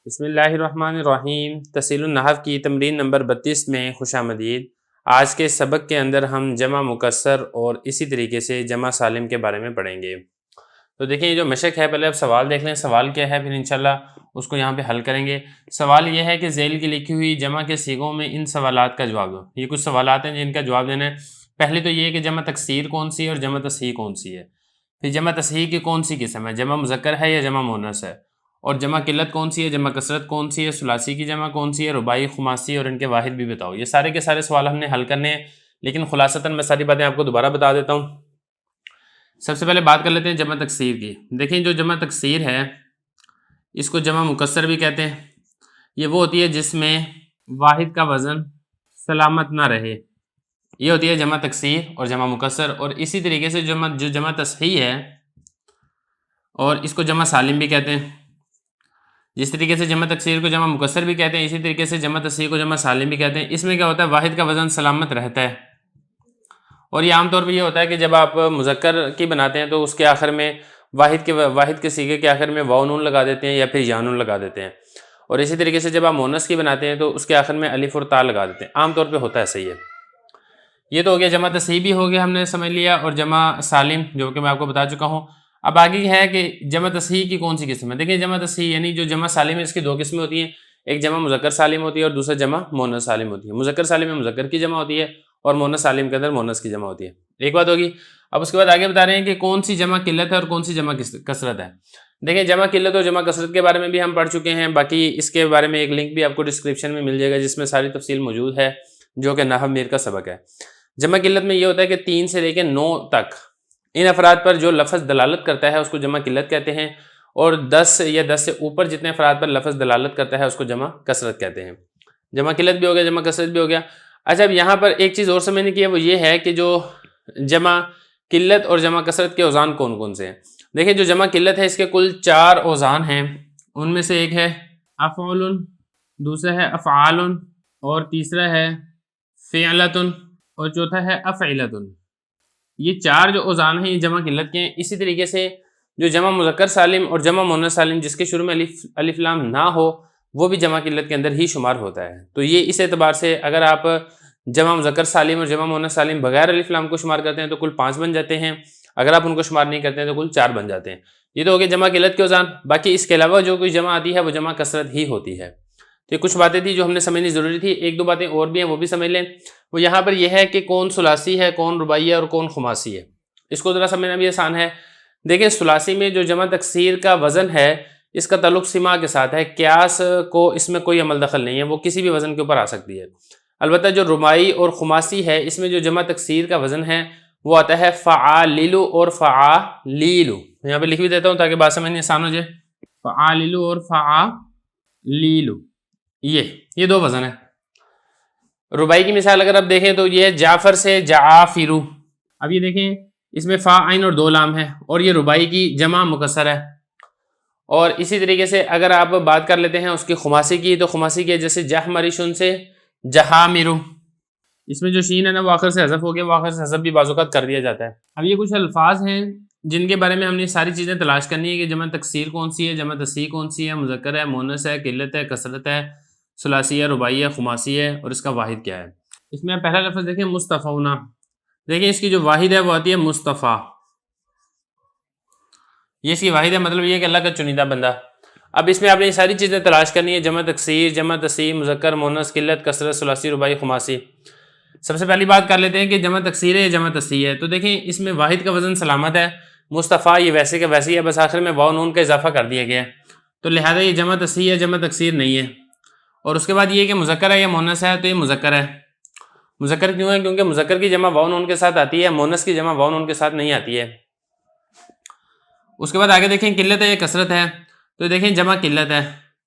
बिस्मिल्लाहिर्रहमानिर्रहीम। तहसीलुन नहव की तमरीन नंबर 32 में खुशामदीद। आज के सबक के अंदर हम जमा मुकस्सर और इसी तरीके से जमा सालिम के बारे में पढ़ेंगे। तो देखिए, ये जो मशक है, पहले आप सवाल देख लें सवाल क्या है, फिर इंशाल्लाह उसको यहाँ पे हल करेंगे। सवाल ये है कि ज़ैल की लिखी हुई जमा के सीगों में इन सवालात का जवाब दो। ये कुछ सवालात हैं जिनका जवाब देना है। पहले तो ये है कि जमा तकसीर कौन सी है और जमा तस्हीह कौन सी है। फिर जमा तस्हीह की कौन सी किस्म है, जमा मुज़क्कर है या जमा मुअन्नस है। और जमा किल्लत कौन सी है, जमा कसरत कौन सी है, सुलासी की जमा कौन सी है, रुबाई, खुमासी और इनके वाहिद भी बताओ। ये सारे के सारे सवाल हमने हल करने हैं, लेकिन खुलासतन मैं सारी बातें आपको दोबारा बता देता हूँ। सबसे पहले बात कर लेते हैं जमा तकसीर की। देखिए, जो जमा तकसीर है इसको जमा मुकस्सर भी कहते हैं। ये वो होती है जिसमें वाहिद का वज़न सलामत ना रहे, ये होती है जमा तकसीर और जमा मुकस्सर। और इसी तरीके से जो जमा तस्हीह है और इसको जमा सालिम भी कहते हैं। जिस तरीके से जमा तकसीर को जमा मुकस्सर भी कहते हैं, इसी तरीके से जमा तस्हीह को जमा सालिम भी कहते हैं। इसमें क्या होता है, वाहिद का वज़न सलामत रहता है। और ये आमतौर पर ये होता है कि जब आप मुज़क्कर की बनाते हैं तो उसके आखिर में वाहिद के सीगे के आखिर में वाव नून लगा देते हैं या फिर या नून लगा देते हैं। और इसी तरीके से जब आप मुअन्नस की बनाते हैं तो उसके आखिर में अलिफ और ता लगा देते हैं। आमतौर पर होता है सही है। ये तो हो गया, जमा तस्हीह भी हो गया, हमने समझ लिया, और जमा सालिम जो कि मैं आपको बता चुका हूँ। अब आगे है कि जमा तस्हीह की कौन सी किस्म है। देखिए, जमा तस्हीह यानी जो जमा सालिम है इसकी दो किस्में होती हैं। एक जमा मुज़क्कर सालिम होती है और दूसरा जमा मुअन्नस सालिम होती है। मुज़क्कर सालिम में मुज़क्कर की जमा होती है और मुअन्नस सालिम के अंदर मुअन्नस की जमा होती है। एक बात होगी। अब उसके बाद आगे बता रहे हैं कि कौन सी जमा किल्लत है और कौन सी जमा कसरत है। देखिए, जमा किल्लत और जमा कसरत के बारे में भी हम पढ़ चुके हैं। बाकी इसके बारे में एक लिंक भी आपको डिस्क्रिप्शन में मिल जाएगा जिसमें सारी तफसील मौजूद है, जो कि नहव मीर का सबक है। जमा किल्लत में ये होता है कि 3 से लेकर 9 तक इन अफराद पर जो लफ्ज़ दलालत करता है उसको जमा किल्लत कहते हैं, और 10 या 10 से ऊपर जितने अफराद पर लफ्ज़ दलालत करता है उसको जमा कसरत कहते हैं। जमा किल्लत भी हो गया, जमा कसरत भी हो गया। अच्छा, अब यहाँ पर एक चीज़ और समझने की है, वो ये है कि जो जमा किल्लत और जमा कसरत के औज़ान कौन कौन से हैं। देखिए, जो जमा किल्लत है इसके कुल 4 औज़ान हैं। उनमें से एक है अफ़अलुन, दूसरा है अफ़आलुन, और तीसरा है फ़िअलतुन, और चौथा है अफ़इलतुन। ये 4 जो औज़ान हैं ये जमा किल्लत के हैं। इसी तरीके से जो जमा मुज़क्कर सालिम और जमा मुअन्नस सालिम जिसके शुरू में अलिफ लाम ना हो, वो भी जमा किल्लत के अंदर ही शुमार होता है। तो ये इस एतबार से अगर आप जमा मुज़क्कर सालिम और जमा मुअन्नस सालिम बगैर अलिफ लाम को शुमार करते हैं तो कुल 5 बन जाते हैं। अगर आप उनको शुमार नहीं करते हैं तो कुल 4 बन जाते हैं। ये तो हो गया जमा किल्लत के औज़ान। बाकी इसके अलावा जो कोई जमा आती है वो जमा कसरत ही होती है। तो कुछ बातें थी जो हमने समझनी ज़रूरी थी। एक दो बातें और भी हैं, वो भी समझ लें। वो यहाँ पर यह है कि कौन सुलासी है, कौन रुबाई है और कौन खुमासी है। इसको ज़रा समझना भी आसान है। देखिए, सुलासी में जो जमा तकसीर का वज़न है इसका ताल्लुक सिमा के साथ है। क्यास को इसमें कोई अमल दखल नहीं है, वो किसी भी वज़न के ऊपर आ सकती है। अलबत्ता जो रुबाई और खुमासी है इसमें जो जमा तकसीर का वज़न है वो आता है फ़आलिलु और फ़आलीलु। यहाँ पे लिख भी देता हूँ ताकि बात समझनी आसान हो जाए। फ़आलिलु और फ़आलीलु, ये 2 वज़न है। रुबाई की मिसाल अगर आप देखें तो ये जाफ़र से जाफ़िरु। अब ये देखें, इसमें फ़ा आइन और 2 लाम है, और ये रुबाई की जमा मुकस्सर है। और इसी तरीके से अगर आप बात कर लेते हैं उसकी खुमासी की, तो खुमासी की जैसे जहमरिशुन से जहामिरु। इसमें जो शीन है ना वो आखिर से हज़फ हो गया, वो आखिर से हज़फ भी बाज़-औक़ात कर दिया जाता है। अब ये कुछ अल्फाज हैं जिनके बारे में हमने सारी चीज़ें तलाश करनी है कि जमा तकसीर कौन सी है, जमा तस्हीह कौन सी है, मुज़क्कर है, मुअन्नस है, किल्लत है, कसरत है, सुलासी है, रुबाई है, खुमासी है, और इसका वाहिद क्या है। इसमें पहला लफ्ज़ देखें मुस्तफ़ौना। देखिए, इसकी जो वाहिद है वो आती है मुस्तफ़ा। ये इसकी वाहिद है, मतलब ये है कि अल्लाह का चुनिंदा बंदा। अब इसमें आपने ये सारी चीज़ें तलाश करनी है, जमा तकसीर, जमा तस्हीह, मुज़क्कर, मुअन्नस, किल्लत, कसरत, सुलासी, रुबाई, खुमासी। सबसे पहली बात कर लेते हैं कि जमा तकसीर है या जमा तस्हीह है। तो देखें, इसमें वाहिद का वज़न सलामत है। मुस्तफ़ा ये वैसे का वैसे ही है, बस आखिर में वाव नून का इजाफा कर दिया गया है, तो लिहाजा ये जमा तस्हीह है, जमा तकसीर नहीं है। और उसके बाद ये कि मुज़क्कर है या मुअन्नस है, तो ये मुज़क्कर है। मुज़क्कर क्यों है? क्योंकि मुज़क्कर की जमा वाव नून के साथ आती है, मुअन्नस की जमा वाव नून के साथ नहीं आती है। उसके बाद आगे देखें, किल्लत है या कसरत है। तो देखें, जमा किल्लत है,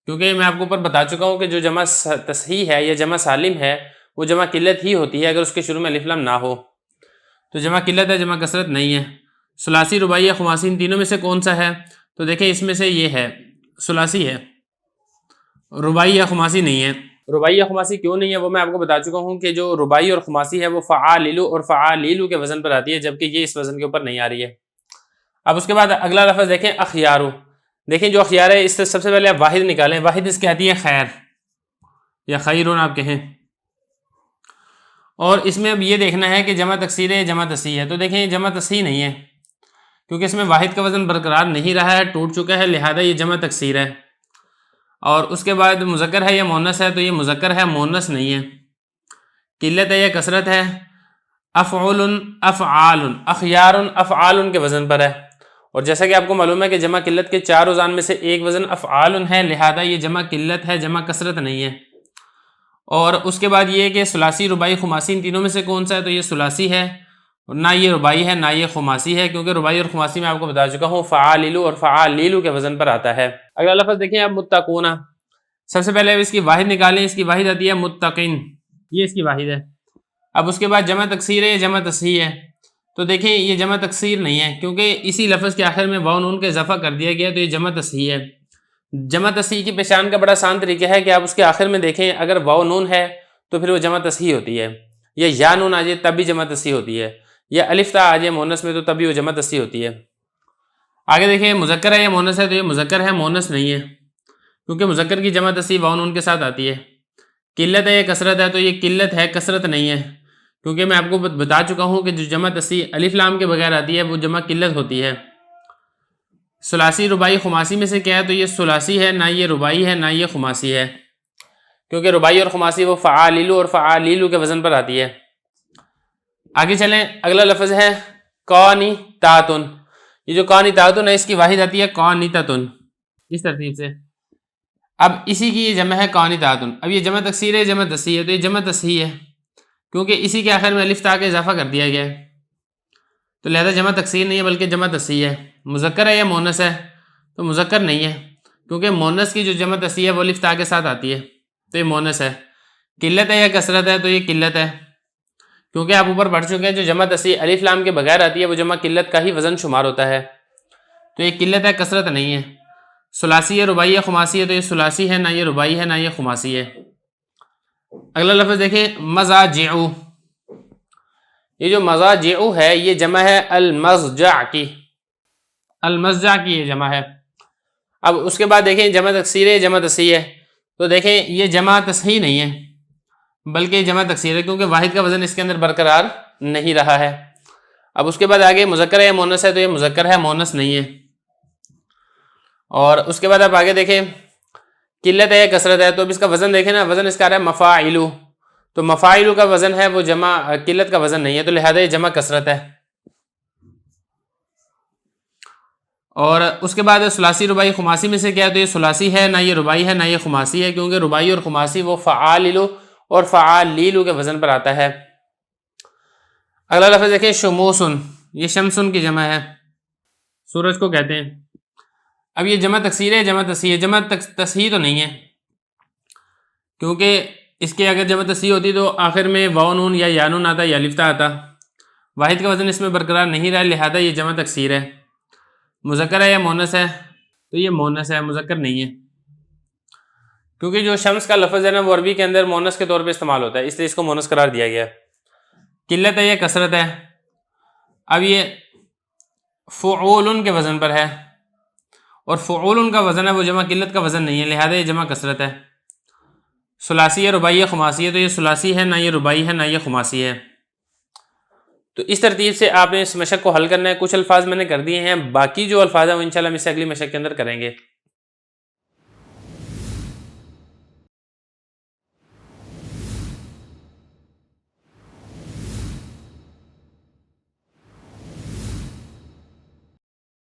क्योंकि मैं आपको ऊपर बता चुका हूँ कि जो जमा तस्हीह है या जमा सालिम है वो जमा किल्लत ही होती है अगर उसके शुरू में अलिफ लाम ना हो। तो जमा किल्लत है, जमा कसरत नहीं है। सुलासी, रुबाई या खुमासी, इन तीनों में से कौन सा है? तो देखिए, इसमें से ये है सुलासी है, रुबाई या खुमासी नहीं है। रुबाई या खुमासी क्यों नहीं है वो मैं आपको बता चुका हूँ कि जो रुबाई और खुमासी है वो फ़आलिलु और फ़आलीलु के वज़न पर आती है, जबकि ये इस वज़न के ऊपर नहीं आ रही है। अब उसके बाद अगला लफ्ज़ देखें अखयारु। देखिए जो अखियार है, इससे सबसे पहले आप वाहिद निकालें। वाहिद इसकी आती है खैर या खैरुन आप कहें। और इसमें अब ये देखना है कि जमा तकसीर है जमा तसी है। तो देखें जमा तसी नहीं है, क्योंकि इसमें वाहिद का वज़न बरकरार नहीं रहा है, टूट चुका है, लिहाजा ये जमा तकसीर है। और उसके बाद मुज़क्कर है या मोनस है, तो ये मुज़क्कर है, मोनस नहीं है। किल्लत है या कसरत है, अफ़उलन अफ़आलन अखयारुन अफ़आलन के वज़न पर है। और जैसा कि आपको मालूम है कि जमा किल्लत के 4 वज़ान में से एक वज़न अफ़आलन है, लिहाजा ये जमा किल्लत है, जमा कसरत नहीं है। और उसके बाद ये कि सुलासी, रुबाई, खुमासी, इन तीनों में से कौन सा है, तो ये सुलासी है। और ना ये रुबाई है ना ये खुमासी है, क्योंकि रुबाई और खुमासी में आपको बता चुका हूँ फ़आलिलु और फ़आलिलु के वज़न पर आता है। अगला लफ्ज़ देखें आप, मुत्तक़ूना। सबसे पहले इसकी वाहिद निकालें। इसकी वाहिद आती है मुत्तक़िन, ये इसकी वाहिद है। अब उसके बाद जमा तकसीर है या जमा तस्हीह है, तो देखें ये जमा तकसीर नहीं है, क्योंकि इसी लफ्ज़ के आखिर में वाव नून का इजाफा कर दिया गया, तो ये जमा तस्हीह है। जमा तस्हीह की पहचान का बड़ा आसान तरीका है कि आप उसके आखिर में देखें, अगर वाव नून है तो फिर वो जमा तस्हीह होती है, या नून आ जाए तब भी जमा तस्हीह होती है, या अलिफ ता आ जाए मोनस में तो तब भी वो जमा तस्हीह होती है। आगे देखें मुज़क्कर है या मोनस है, तो ये मुज़क्कर है, मोनस नहीं है, क्योंकि मुज़क्कर की जमा तस्हीह वाव नून के साथ आती है। किल्लत है या कसरत है, तो ये किल्लत है, कसरत नहीं है, क्योंकि मैं आपको बता चुका हूँ कि जो जमा तस्हीह अलिफ लाम के बगैर आती है वो जमा किल्लत होती है। सुलासी, रुबाई, खुमासी में से क्या है, तो ये सुलासी है, ना ये रुबाई है ना ये खुमासी है, क्योंकि रुबाई और खुमासी वो फ़आलिलु और फ़आलिलु के वज़न पर आती है। आगे चलें, अगला लफ्ज़ है क़ानितातुन। ये जो क़ानितातुन है, इसकी वाहिद आती है क़ानिततुन, इस तरतीब से। अब इसी की ये जमा है क़ानितातुन। अब ये जमा तकसीर है जमा तस्हीह है, तो ये जमा तस्हीह है, क्योंकि इसी के आखिर में अलिफ ता का इजाफा कर दिया गया है, तो लिहाजा जमा तकसीर नहीं है बल्कि जमा तस्हीह है। मुज़क्कर है या मोनस है, तो मुज़क्कर नहीं है, क्योंकि मोनस की जो जमा तस्हीह है वो अलिफ ता के साथ आती है, तो ये मोनस है। किल्लत है या कसरत है, तो ये किल्लत है, क्योंकि आप ऊपर पढ़ चुके हैं जो जमा तस्हीह अलिफ लाम के बगैर आती है वो जमा किल्लत का ही वज़न शुमार होता है, तो ये किल्लत है, कसरत नहीं है। सुलासी है, रुबाई है, खुमासी है, तो ये सुलासी है, ना ये रुबाई है ना ये खुमासी है। अगला लफ्ज़ देखें मज़ाजिउ। ये जो मज़ाजिउ है ये जमा है अल-मज़जा की, अल-मज़जा की ये जमा है। अब उसके बाद देखें जमा तकसीर है जमा तस्हीह है, तो देखें ये जमा तस्हीह नहीं है बल्कि जमा तकसीर है, क्योंकि वाहिद का वज़न इसके अंदर बरकरार नहीं रहा है। अब उसके बाद आगे मुज़क्कर है या मोनस है, तो ये मुज़क्कर है, मोनस नहीं है। और उसके बाद आप आगे देखें किल्लत है या कसरत है, तो अब इसका वज़न देखें ना, वज़न इसका आ रहा है मफ़ाइलु, तो मफ़ाइलु का वज़न है वो जमा किल्लत का वज़न नहीं है, तो लिहाजा ये जमा कसरत है। और उसके बाद सुलासी, रुबाई, खुमासी में से क्या है, तो ये सुलासी है, ना ये रुबाई है ना ये खुमासी है, क्योंकि रुबाई और खुमासी वो फ़आलिलु और फ़आलिलु के वज़न पर आता है। अगला लफ्ज़ देखें शुमूसुन। ये शमसुन की जमा है, सूरज को कहते हैं। अब ये जमा तकसीर है जमा तस्हीह है, जमा तस्हीह तो नहीं है, क्योंकि इसके अगर जमा तस्हीह होती तो आखिर में वाव नून या नून आता या अलिफ ता आता। वाहिद का वज़न इसमें बरकरार नहीं रहा, लिहाजा ये जमा तकसीर है। मुज़क्कर है या मोनस है, तो ये मोनस है, मुज़क्कर नहीं है, क्योंकि जो शम्स का लफ्ज़ है ना वो अरबी के अंदर मोनस के तौर पे इस्तेमाल होता है, इसलिए इसको मोनस करार दिया गया। किल्लत है या कसरत है, अब ये फ़ुऊलन के वज़न पर है, और फ़ुऊलन का वज़न है वो जमा किल्लत का वज़न नहीं है, लिहाजा ये जमा कसरत है। सुलासी है, रुबाई है, खुमासी है, तो ये सुलासी है, ना ये रुबाई है ना ये खुमासी है। तो इस तरतीब से आपने इस मशक को हल करना है। कुछ अल्फाज मैंने कर दिए हैं, बाकी जो अल्फाज हैं वो इंशाल्लाह हम इससे अगली मशक के अंदर करेंगे।